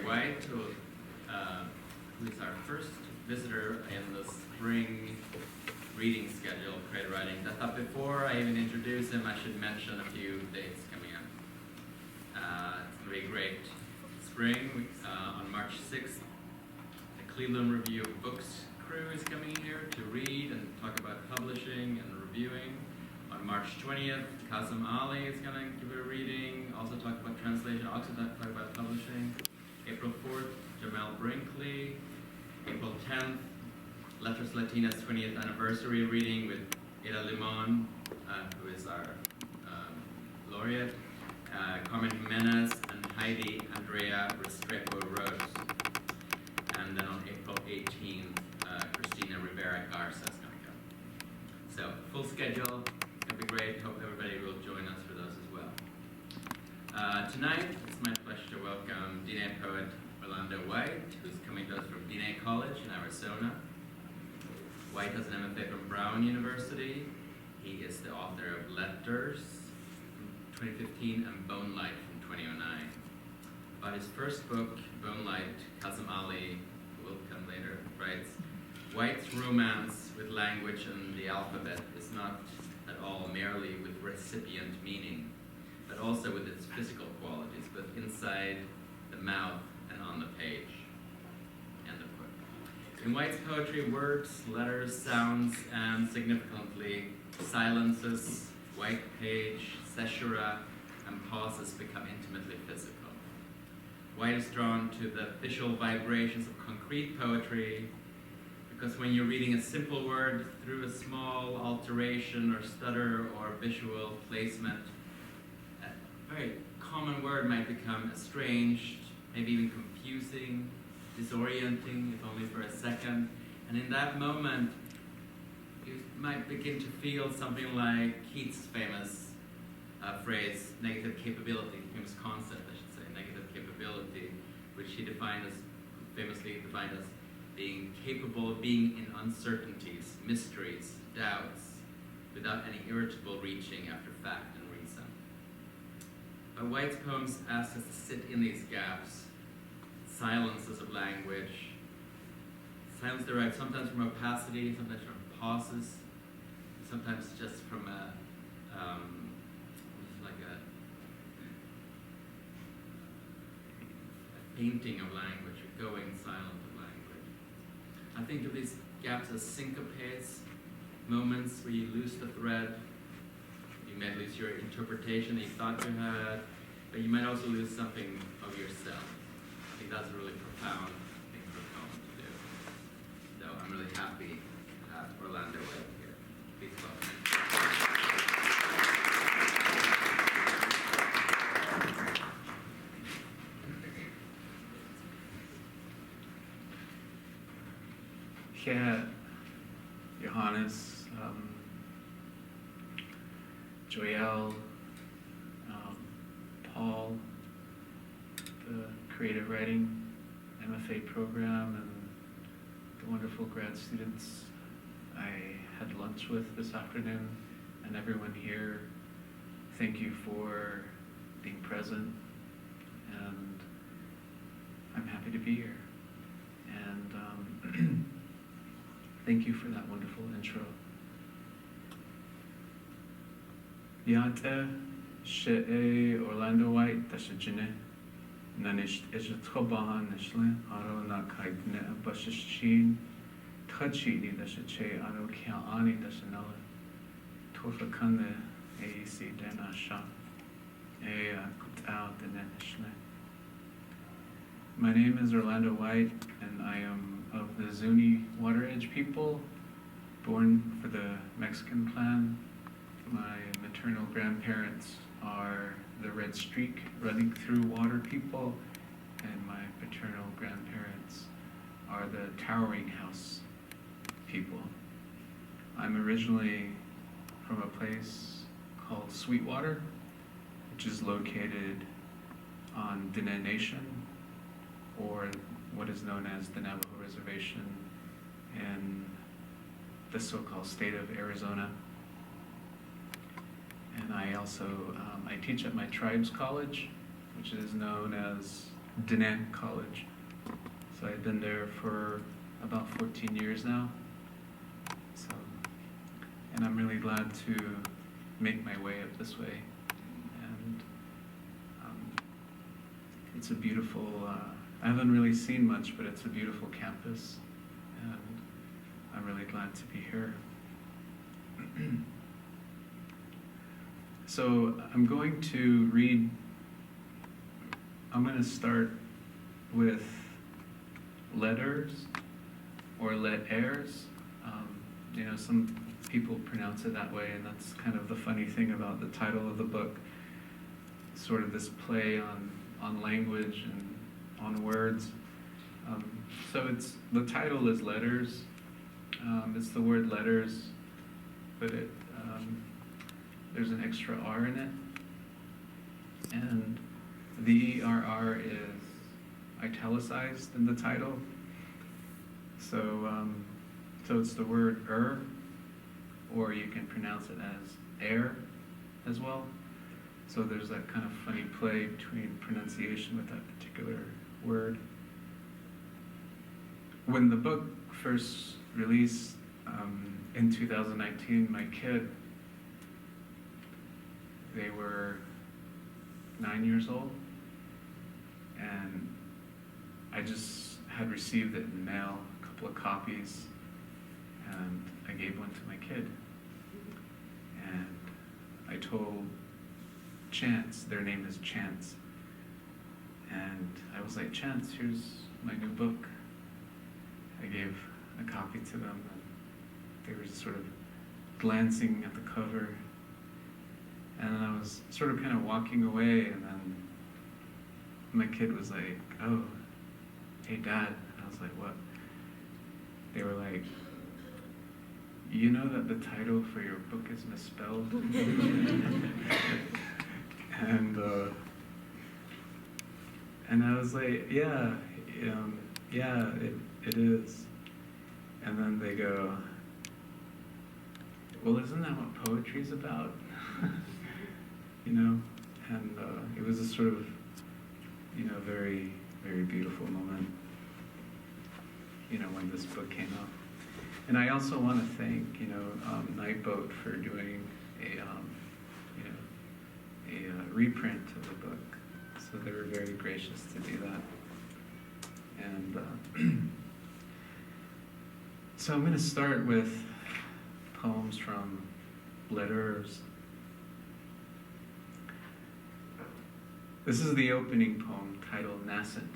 White, who is our first visitor in the spring reading schedule of creative writing. I thought before I even introduce him, I should mention a few dates coming up. It's going to be a great spring. On March 6th, the Cleveland Review of Books crew is coming in here to read and talk about publishing and reviewing. On March 20th, Kazim Ali is going to give a reading, also talk about translation, also talk about publishing. April 4th, Jamal Brinkley. April 10th, Letras Latinas 20th anniversary reading with Ida Limon, who is our laureate, Carmen Jimenez, and Heidi Andrea Restrepo Rose. And then on April 18th, Cristina Rivera Garza is going to go. So, full schedule, it's going to be great. Hope everybody will join us for those as well. Tonight, it's my pleasure to welcome Diné poet Orlando White, who's coming to us from Dine College in Arizona. White has an MFA from Brown University. He is the author of Letters from 2015 and Bone Light from 2009. About his first book, Bone Light, Kazim Ali, who will come later, writes, White's romance with language and the alphabet is not at all merely with recipient meaning, but also with its physical qualities, both inside the mouth and on the page. End of quote. In White's poetry, words, letters, sounds, and significantly, silences, white page, caesura, and pauses become intimately physical. White is drawn to the visual vibrations of concrete poetry, because when you're reading a simple word through a small alteration or stutter or visual placement, a very common word might become estranged, maybe even confusing, disorienting, if only for a second. And in that moment, you might begin to feel something like Keats' famous phrase, negative capability, famous concept, I should say, negative capability, which he famously defined as being capable of being in uncertainties, mysteries, doubts, without any irritable reaching after fact and reason. But White's poems ask us to sit in these gaps, silences of language. Silence derived sometimes from opacity, sometimes from pauses, sometimes just from a painting of language, or going silent of language. I think of these gaps as syncopes, moments where you lose the thread. You might lose your interpretation that you thought you had, but you might also lose something of yourself. I think that's a really profound thing for a poem to do. So I'm really happy to have Orlando White here. Please welcome. Yeah, Johannes, Joelle, Paul, the creative writing MFA program, and the wonderful grad students I had lunch with this afternoon, and everyone here. Thank you for being present, and I'm happy to be here. And thank you for that wonderful intro. Naaneesht'e Orlando White, Diné Naaneesht'e Tchobahan Nishle, Aro Naakai Dine Bashashin, Tchachini Dashache, Aro Kiaani Dashanala, Torfakane, AEC Danasha, Kutao Dine Nishle. My name is Orlando White, and I am of the Zuni Water Edge people, born for the Mexican clan. My maternal grandparents are the Red Streak running through water people, and my paternal grandparents are the Towering House people. I'm originally from a place called Sweetwater, which is located on Diné Nation, or what is known as the Navajo Reservation in the so-called state of Arizona. And I also, I teach at my tribe's college, which is known as Dine College. So I've been there for about 14 years now. So, and I'm really glad to make my way up this way. And it's a beautiful, I haven't really seen much, but it's a beautiful campus. And I'm really glad to be here. So I'm going to read, I'm going to start with letters or letters. You know, some people pronounce it that way, and that's kind of the funny thing about the title of the book. Sort of this play on language and on words. So the title is Letters. It's the word letters, but there's an extra R in it. And the ERR is italicized in the title. So it's the word or you can pronounce it as air as well. So there's that kind of funny play between pronunciation with that particular word. When the book first released in 2019, my kid, they were 9 years old, and I just had received it in mail, a couple of copies, and I gave one to my kid. And I told Chance, their name is Chance, and I was like, Chance, here's my new book. I gave a copy to them, and they were just sort of glancing at the cover. And then I was sort of kind of walking away, and then my kid was like, oh, hey, Dad. And I was like, what? They were like, you know that the title for your book is misspelled? And I was like, yeah, it is. And then they go, well, isn't that what poetry's about? You know? And it was a sort of, you know, very, very beautiful moment, you know, when this book came out. And I also want to thank, you know, Nightboat for doing a reprint of the book. So they were very gracious to do that. And so I'm going to start with poems from letters. This is the opening poem titled Nascent.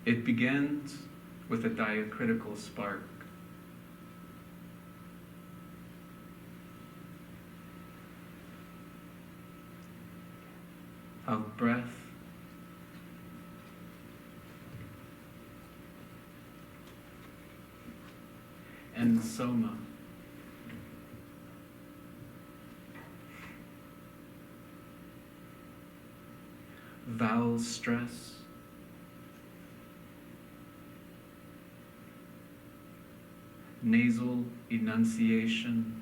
It begins with a diacritical spark. Of breath and soma. Vowel stress. Nasal enunciation.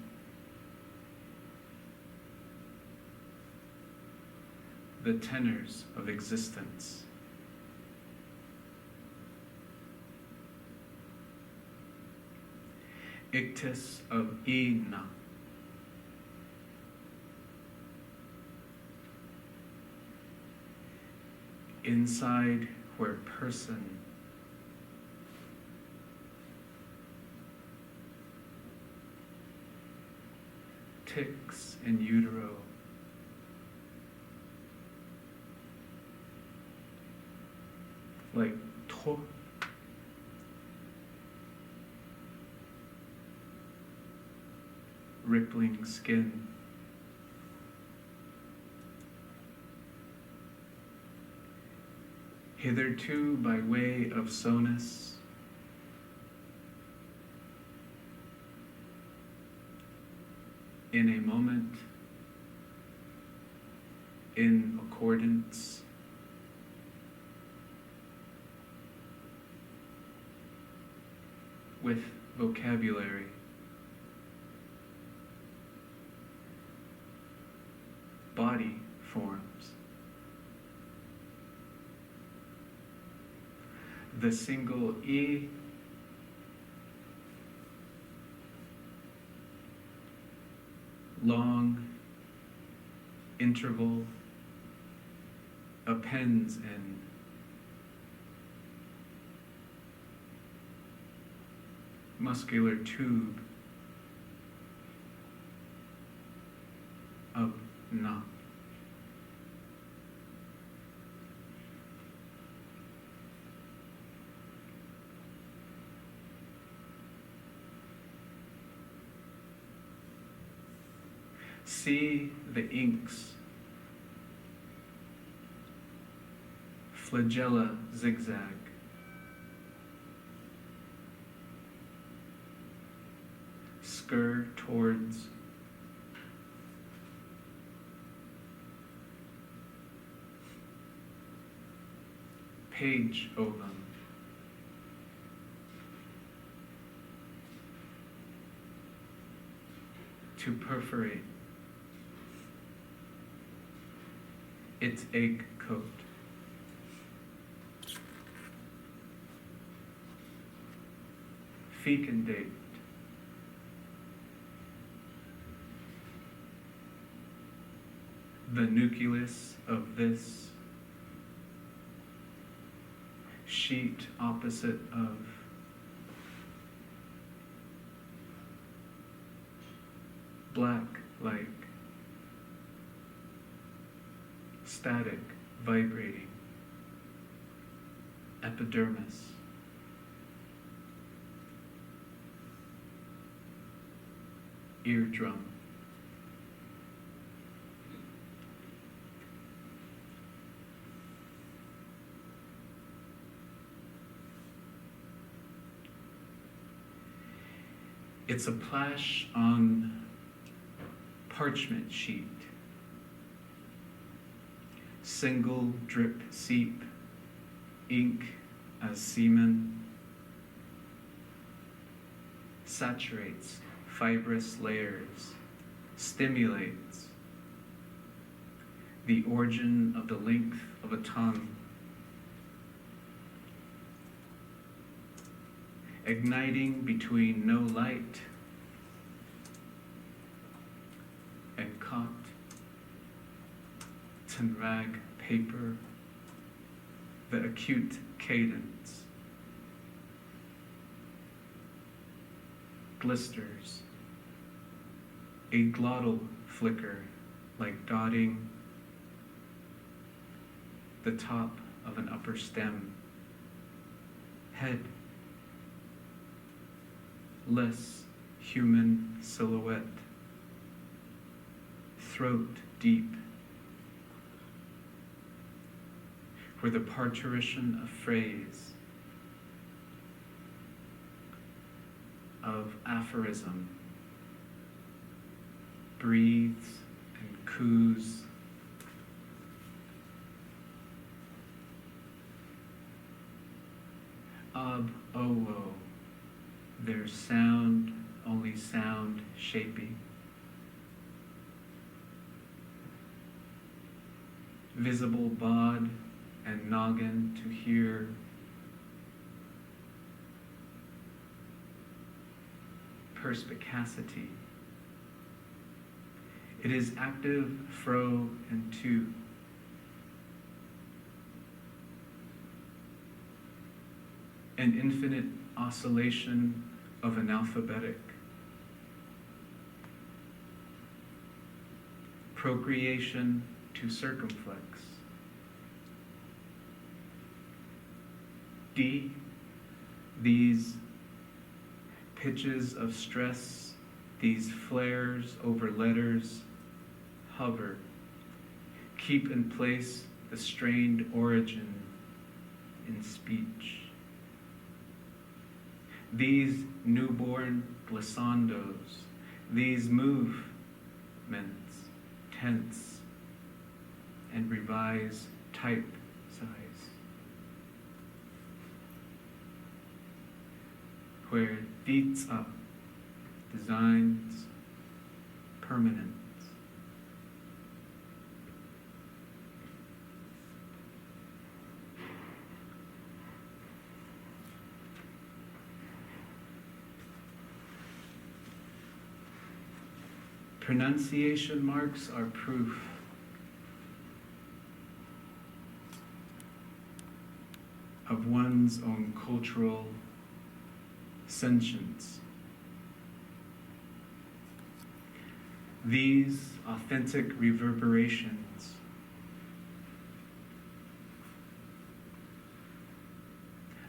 The tenors of existence. Ictus of Ina. Inside where person ticks in utero. Like to. Rippling skin. Hitherto by way of sonus, in a moment, in accordance, with vocabulary. body forms. The single E long interval appends in muscular tube of Na. See the inks, flagella zigzag, scur towards page ovum, to perforate its egg coat. Fecundate the nucleus of this sheet opposite of black like static vibrating epidermis. Eardrum. It's a plash on parchment sheet. Single drip seep, ink as semen, saturates fibrous layers, stimulates the origin of the length of a tongue, igniting between no light and caught rag paper, the acute cadence, glisters, a glottal flicker like dotting the top of an upper stem, head, less human silhouette, throat deep, where the parturition of phrase, of aphorism, breathes and coos, ob-o-wo, their sound, only sound shaping. Visible bod and noggin to hear. Perspicacity. It is active fro and to. An infinite oscillation of an alphabetic. Procreation to circumflex. D, these pitches of stress, these flares over letters, hover, keep in place the strained origin in speech. These newborn glissandos, these movements, tense and revise type size, where diSONARE designs permanence. Pronunciation marks are proof. Of one's own cultural sentience. These authentic reverberations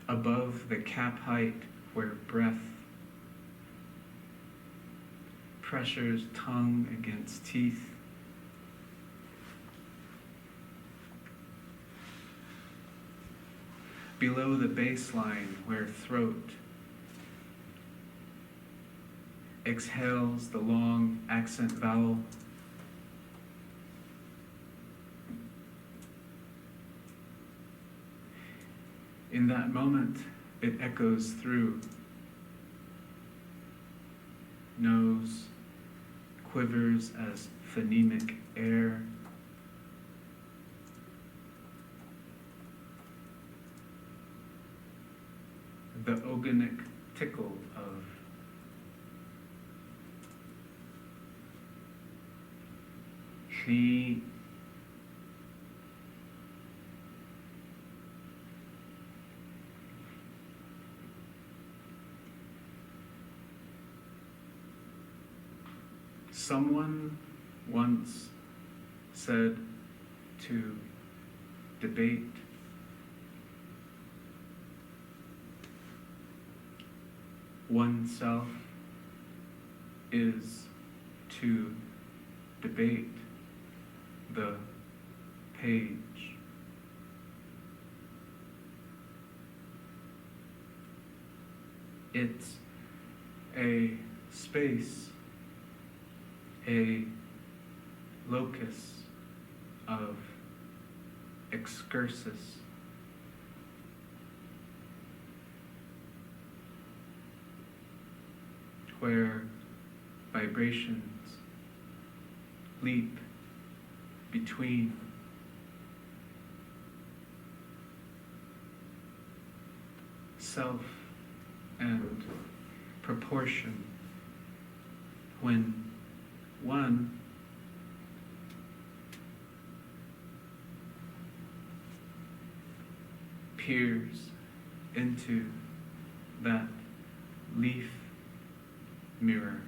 above the cap height where breath pressures tongue against teeth, below the baseline where throat exhales the long accent vowel, in that moment it echoes through. Nose quivers as phonemic air. The organic tickle of he. Someone once said to debate oneself is to debate the page. It's a space, a locus of excursus. Where vibrations leap between self and proportion, when one peers into that leaf mirror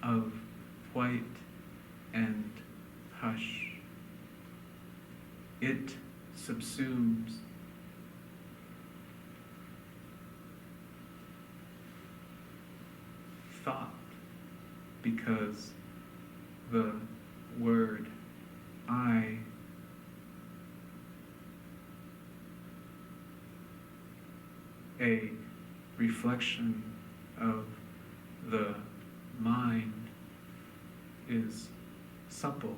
of white and hush. It subsumes thought, because the word I a reflection of the mind is supple.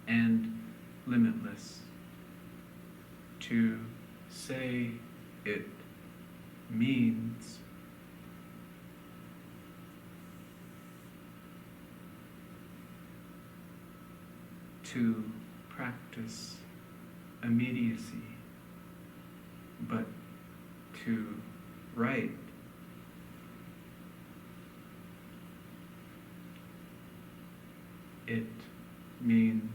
And limitless. To say it means to practice immediacy, but to write it means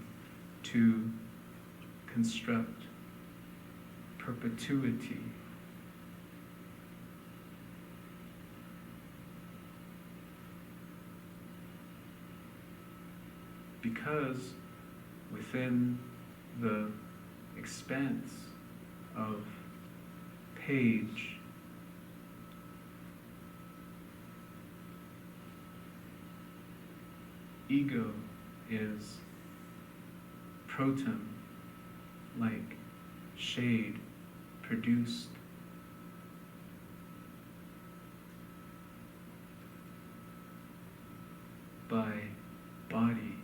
to construct perpetuity. Because within the expanse of page, ego is proton, like shade produced by body,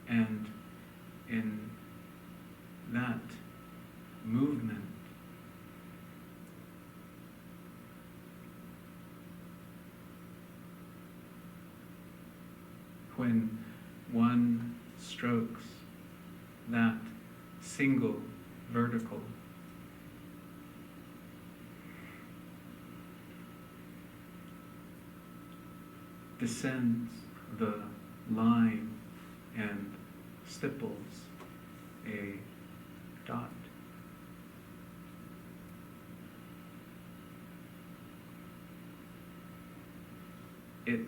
and in that movement when one strokes that single vertical. Descends the line and stipples a dot. It's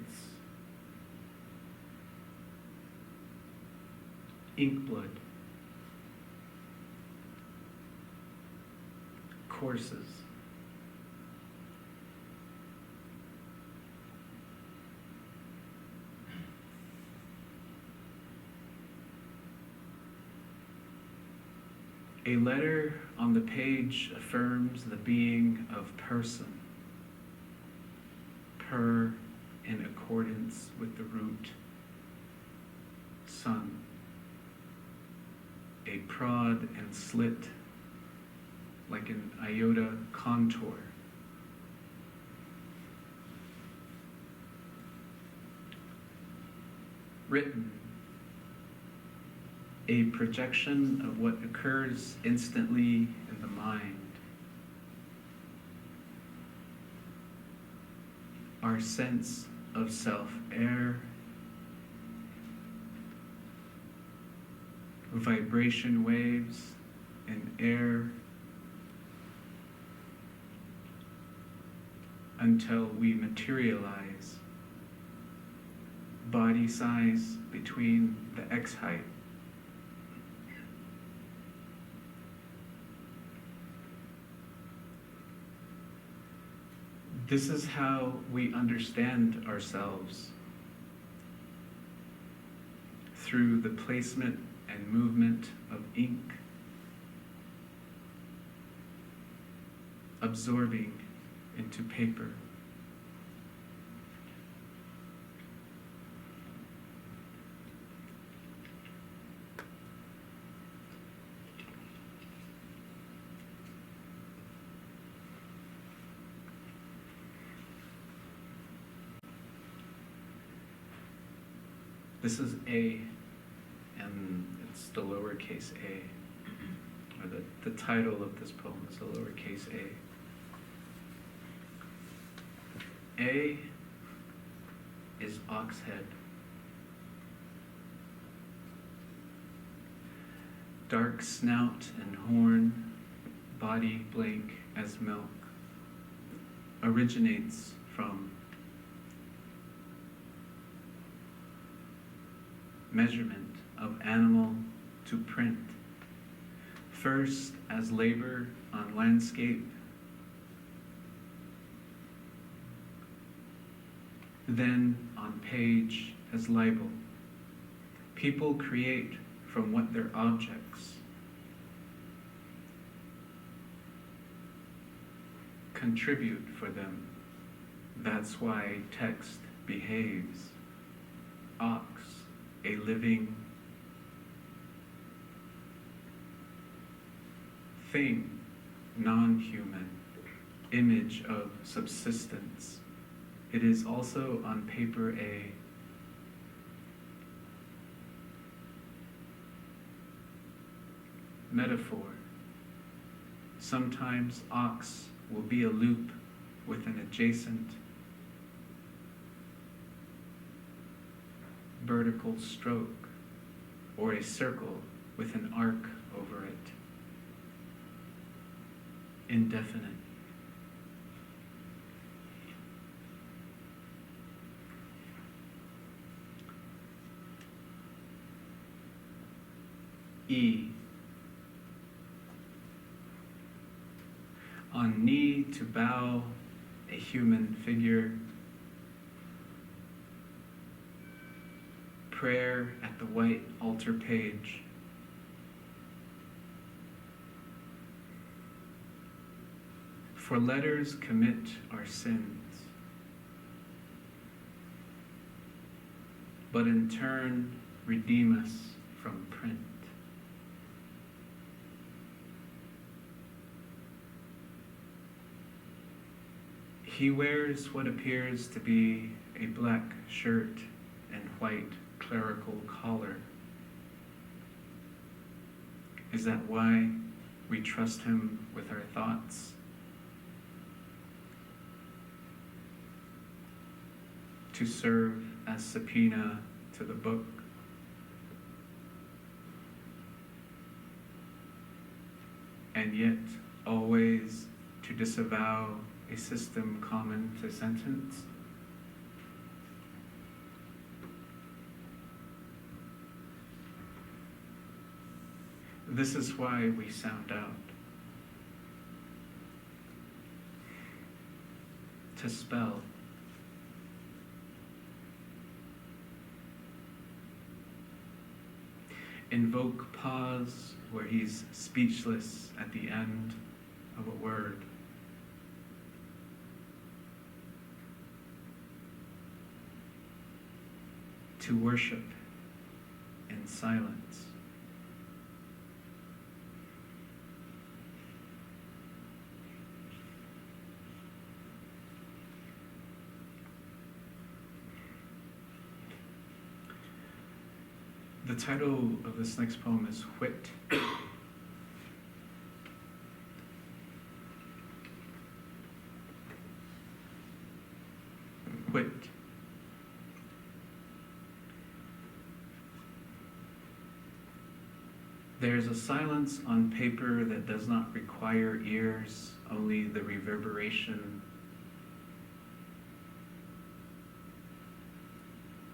ink blood courses. A letter on the page affirms the being of person, per in accordance with the root sun. A prod and slit like an iota contour. Written, a projection of what occurs instantly in the mind. Our sense of self-air, vibration waves in air, until we materialize, body size between the X height. This is how we understand ourselves, through the placement and movement of ink, absorbing into paper. This is A, and it's the lowercase a, or the title of this poem is the lowercase a. A is ox head. Dark snout and horn, body blank as milk, originates from measurement of animal to print, first as labor on landscape, then on page as libel. People create from what their objects contribute for them. That's why text behaves. Ox, a living thing, non-human, image of subsistence. It is also on paper a metaphor. Sometimes ox will be a loop with an adjacent vertical stroke, or a circle with an arc over it. Indefinite. E. On knee to bow, a human figure. Prayer at the white altar page. For letters commit our sins, but in turn redeem us from print. He wears what appears to be a black shirt and white clerical collar. Is that why we trust him with our thoughts? To serve as subpoena to the book? And yet always to disavow a system common to sentence? This is why we sound out. To spell. Invoke pause where he's speechless at the end of a word. To worship in silence. The title of this next poem is Whit. Whit. There's a silence on paper that does not require ears, only the reverberation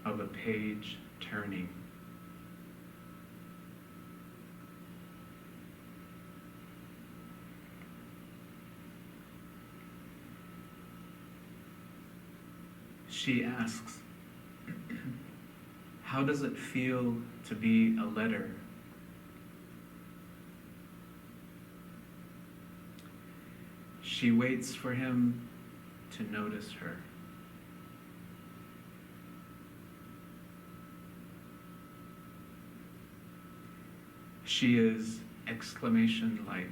of a page turning. She asks, how does it feel to be a letter? She waits for him to notice her. She is exclamation-like,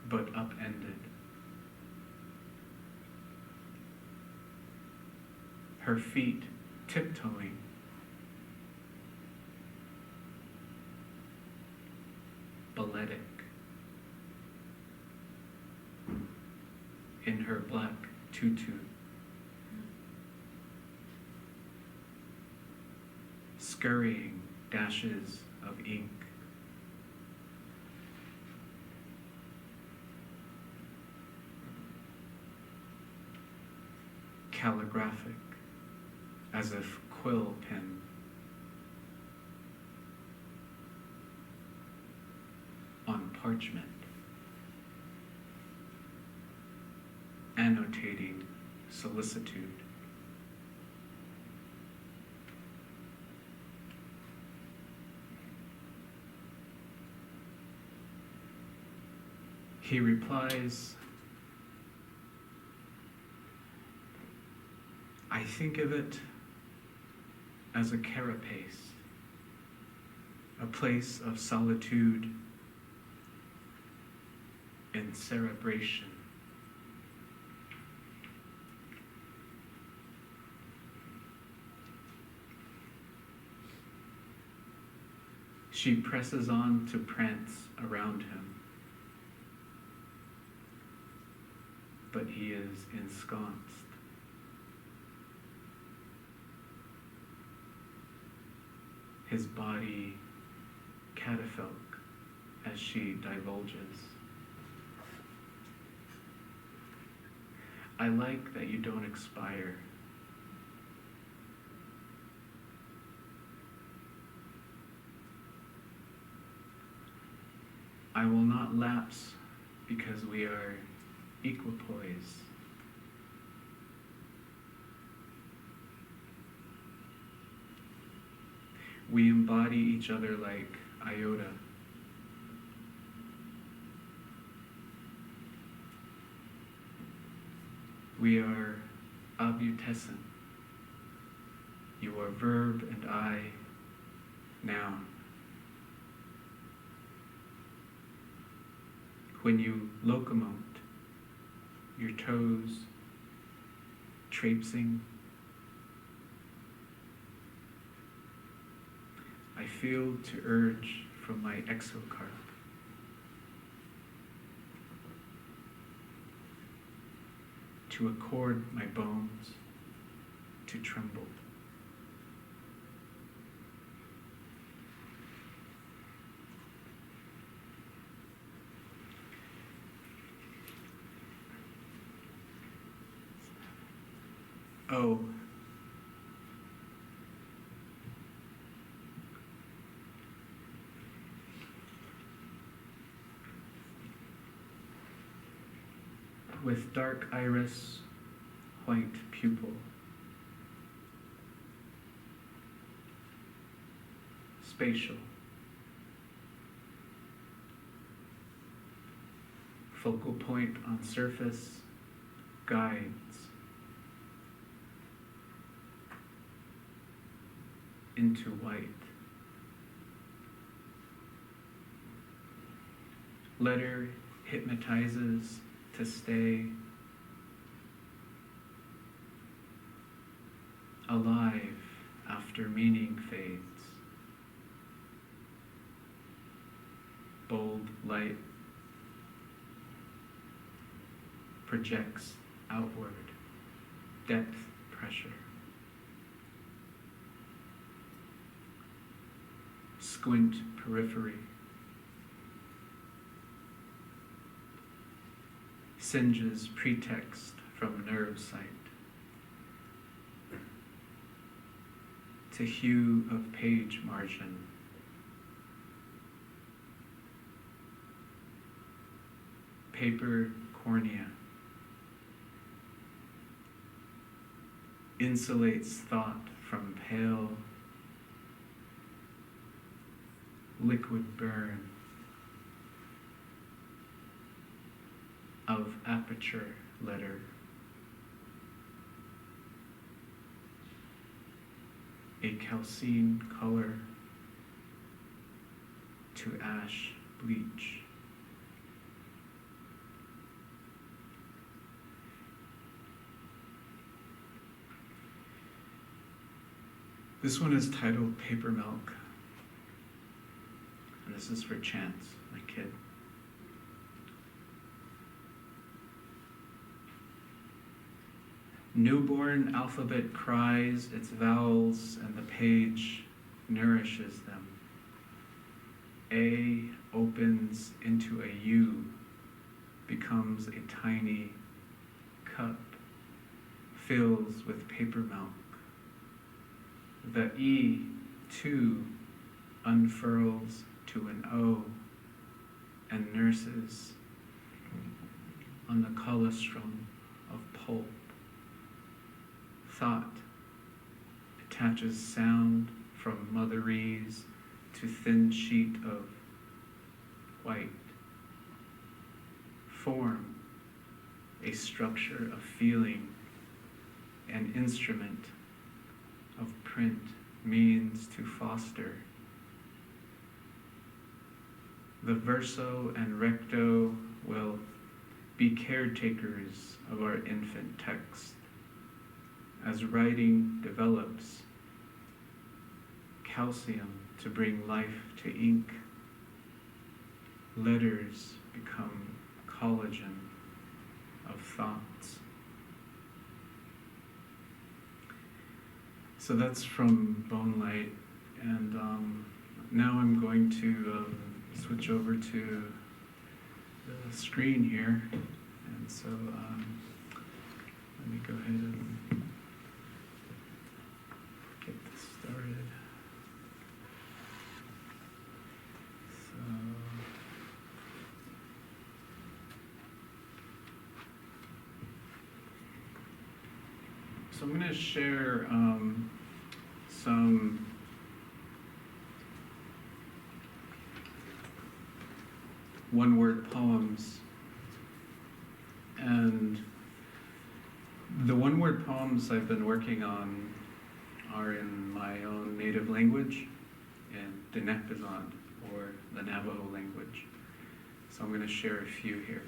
but upended. Her feet tiptoeing. Balletic. In her black tutu. Scurrying dashes of ink. Calligraphic, as if quill pen. On parchment. Annotating solicitude. He replies, I think of it as a carapace, a place of solitude and cerebration. She presses on to prance around him, but he is ensconced. His body catafalque as she divulges. I like that you don't expire. I will not lapse because we are equipoise. We embody each other like iota. We are abutescent. You are verb and I, noun. When you locomote, your toes traipsing, I feel to urge from my exocarp. To accord my bones to tremble. Oh, with dark iris, white pupil, spatial, focal point on surface, guides, into white. Letter hypnotizes to stay alive after meaning fades. Bold light projects outward, depth pressure. Squint periphery. Singes pretext from nerve sight. To hue of page margin. Paper cornea. Insulates thought from pale liquid burn of aperture letter. A calcine color to ash bleach. This one is titled Paper Milk. And this is for Chance, my kid. Newborn alphabet cries its vowels and the page nourishes them. A opens into a U, becomes a tiny cup, fills with paper milk. The E, too, unfurls to an O and nurses on the colostrum of pulp. Thought attaches sound from motherese to thin sheet of white. Form, a structure of feeling, an instrument of print means to foster. The verso and recto will be caretakers of our infant text. As writing develops, calcium to bring life to ink, letters become collagen of thoughts. So that's from Bone Light, and now I'm going to switch over to the screen here, and so let me go ahead and get this started. So I'm going to share some one-word poems, and the one-word poems I've been working on are in my own native language, in Diné, or the Navajo language. So I'm going to share a few here.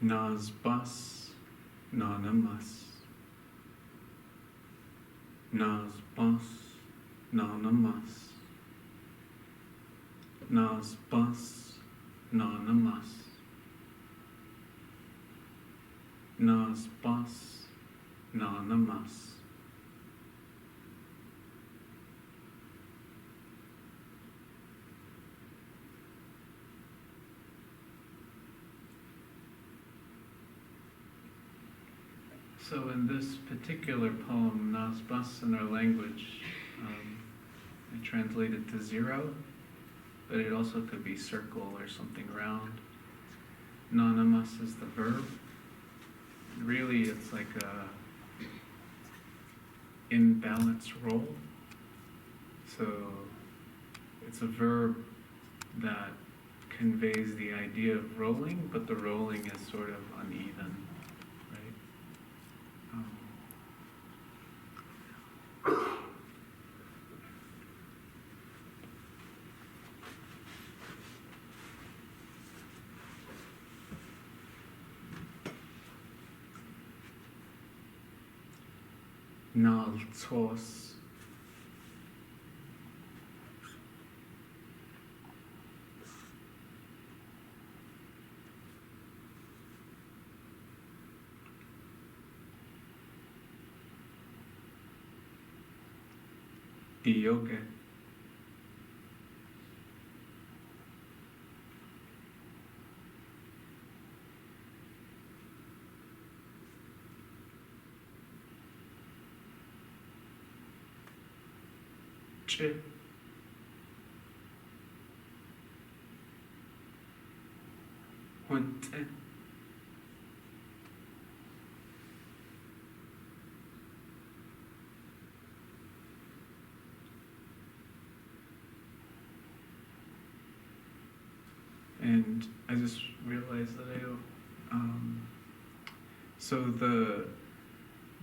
Nas bas, nanamas. Nas bas, nanamas. Nas bas, nanamas. Nas bas, nanamas. So in this particular poem, Nas bas in our language, I translated to 0, but it also could be circle or something round. Nanamas is the verb. Really, it's like a imbalance roll. So it's a verb that conveys the idea of rolling, but the rolling is sort of uneven, right? Naltos. Yoga. Che. Hunte. And I just realized that so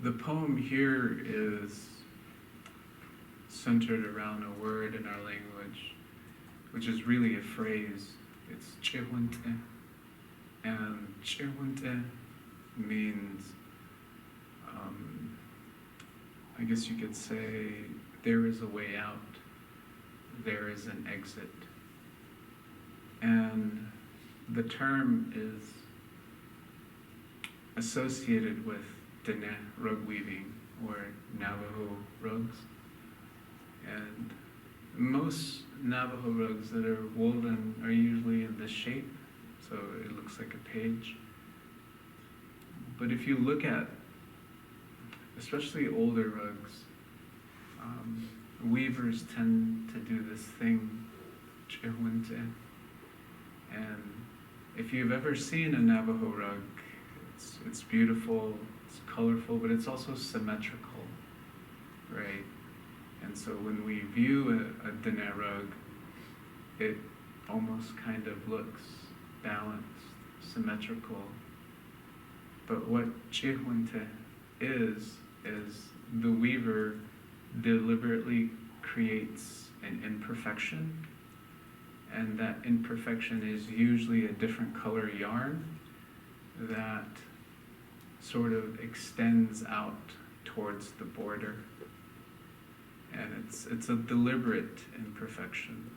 the poem here is centered around a word in our language, which is really a phrase. It's chehunte, and chehunte means, I guess you could say, there is a way out, there is an exit. And the term is associated with Diné rug weaving, or Navajo rugs. And most Navajo rugs that are woven are usually in this shape, so it looks like a page. But if you look at, especially older rugs, weavers tend to do this thing, chehunte. And if you've ever seen a Navajo rug, it's beautiful, it's colorful, but it's also symmetrical, right? And so when we view a Diné rug, it almost kind of looks balanced, symmetrical. But what chehunte is the weaver deliberately creates an imperfection, and that imperfection is usually a different color yarn that sort of extends out towards the border. And it's a deliberate imperfection.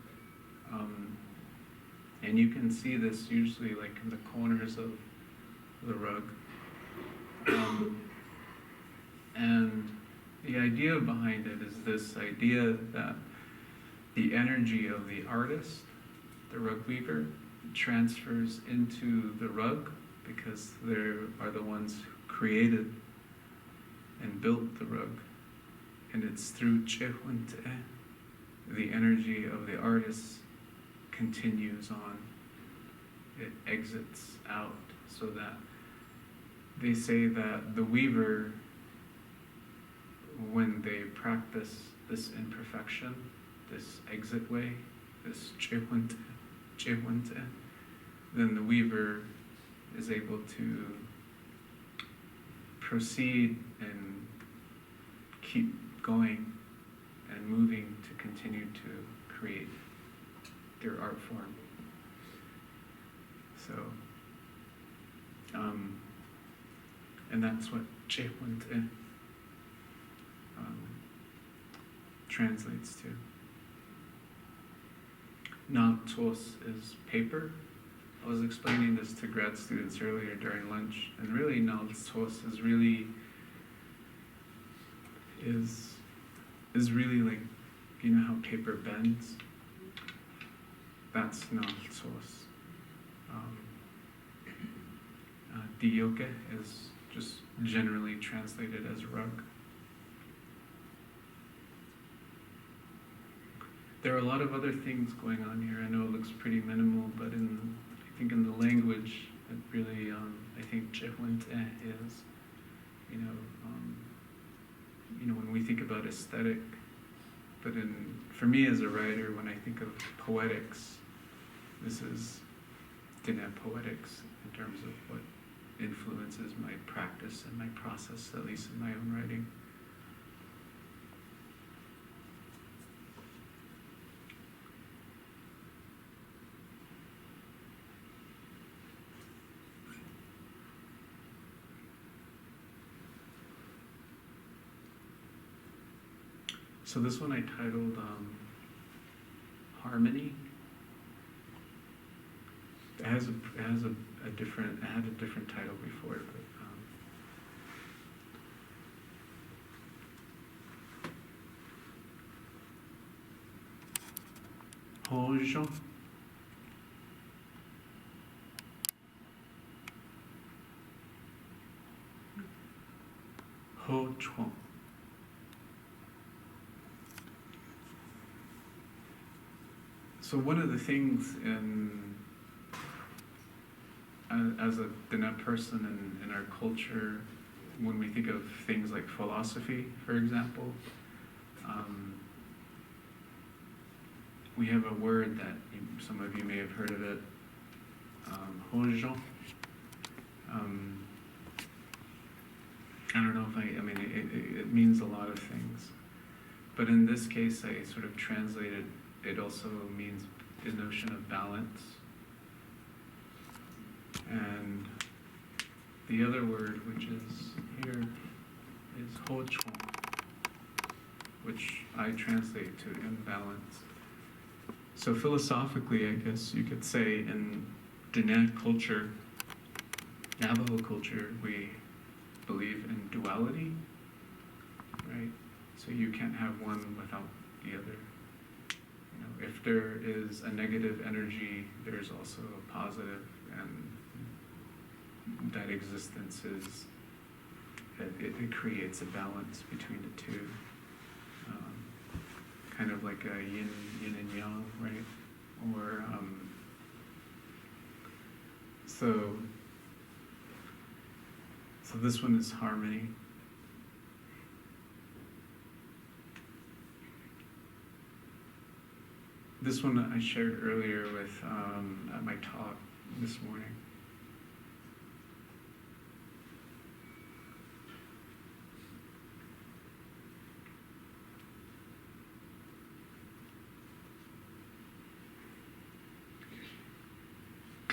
And you can see this usually like in the corners of the rug. And the idea behind it is this idea that the energy of the artist, the rug weaver, transfers into the rug because they are the ones who created and built the rug. And it's through chehunte, the energy of the artist continues on. It exits out, so that they say that the weaver, when they practice this imperfection, this exit way, this chewante, then the weaver is able to proceed and keep going and moving to continue to create their art form. So, and that's what chewante translates to. Naatos is paper. I was explaining this to grad students earlier during lunch, and really naatos is really like, you know how paper bends? That's naatos. Dioke is just generally translated as rug. There are a lot of other things going on here. I know it looks pretty minimal, but I think in the language, it really, I think chewante is, when we think about aesthetic, but for me as a writer, when I think of poetics, this is Diné poetics in terms of what influences my practice and my process, at least in my own writing. So this one I titled Harmony. It had a different title before, but Hojo. Ho Chuan. So one of the things as a Diné person in our culture, when we think of things like philosophy, for example, we have a word that some of you may have heard of it, Hojo. I don't know if it means a lot of things. But in this case, I sort of translated, it also means the notion of balance. And the other word, which is here, is hochon, which I translate to imbalance. So philosophically, I guess you could say in Diné culture, Navajo culture, we believe in duality, right? So you can't have one without the other. If there is a negative energy, there's also a positive, and that existence is, it creates a balance between the two. Kind of like a yin and yang, right? Or, so this one is harmony. This one I shared earlier with at my talk this morning.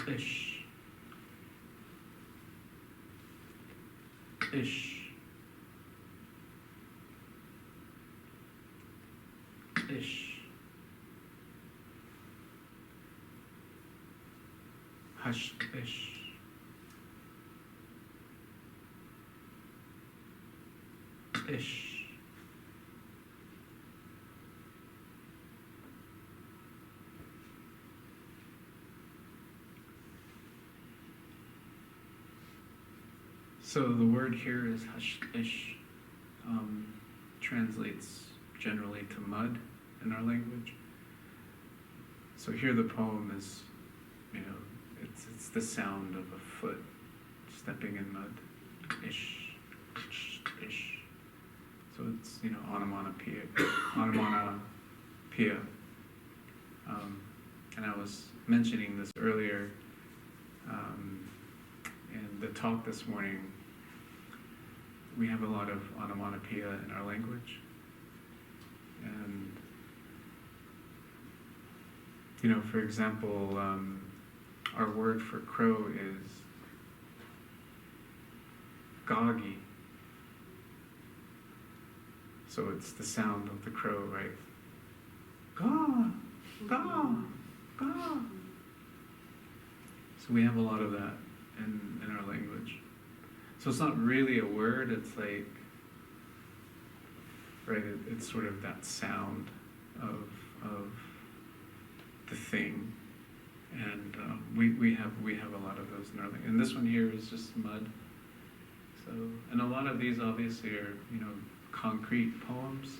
Ish. Ish. Ish. Hush. Ish. Ish. So the word here is hush-ish, translates generally to mud in our language. So here the poem is, it's the sound of a foot stepping in mud, ish, ish. So it's, onomatopoeia. And I was mentioning this earlier in the talk this morning. We have a lot of onomatopoeia in our language. And, for example, our word for crow is gagi. So it's the sound of the crow, right? Ga, ga, ga. So we have a lot of that in our language. So it's not really a word, it's like, right, it's sort of that sound of the thing. And we have a lot of those in our language. And this one here is just mud. So, and a lot of these obviously are, concrete poems,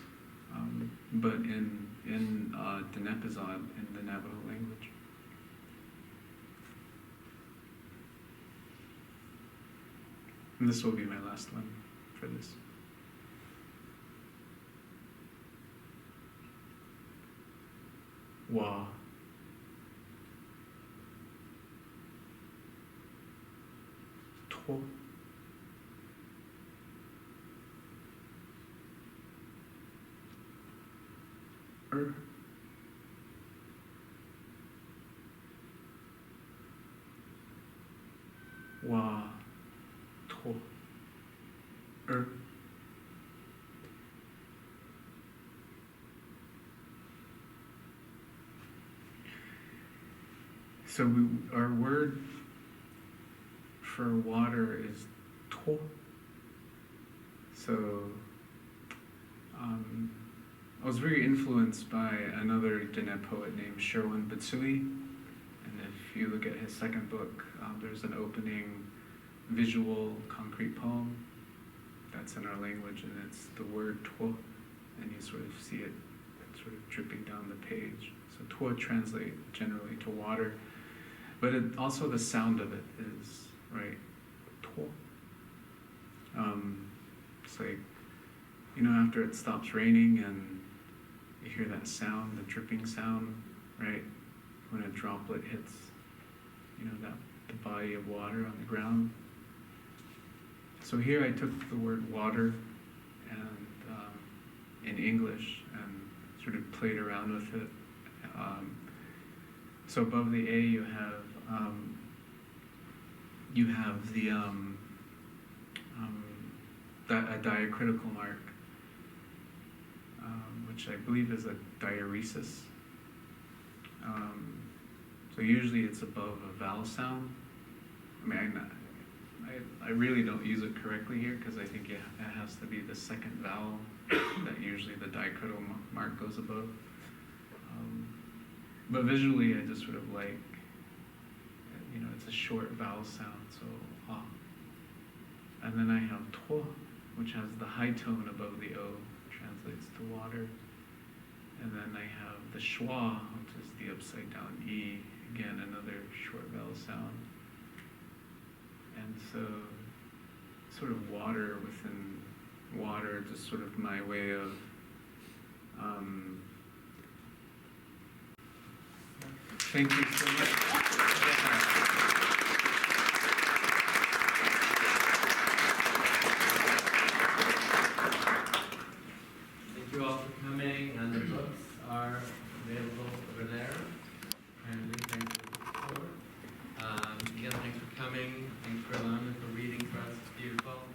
but in Dinepizod, in the Navajo language. And this will be my last one for this. Wa. To. Wa. To. So our word for water is to. So I was very influenced by another Diné poet named Sherwin Bitsui. And if you look at his second book, there's an opening visual concrete poem that's in our language, and it's the word twa, and you sort of see it sort of dripping down the page. So twa translates generally to water, but also the sound of it is, right, twa. It's like, after it stops raining and you hear that sound, the dripping sound, right, when a droplet hits, the body of water on the ground. So here I took the word water and in English and sort of played around with it. So above the A you have the a diacritical mark, which I believe is a diaeresis. So usually it's above a vowel sound. I really don't use it correctly here because I think it has to be the second vowel that usually the diacritical mark goes above. But visually I just sort of like, it's a short vowel sound, so ah. And then I have to, which has the high tone above the O, translates to water. And then I have the schwa, which is the upside down E, again another short vowel sound. And so, sort of water within water, just sort of my way of thank you so much. Thank you all for coming, and the books are available over there. And thanks for the support. Again, thanks for coming. Thanks for allowing me for reading for us. It's beautiful.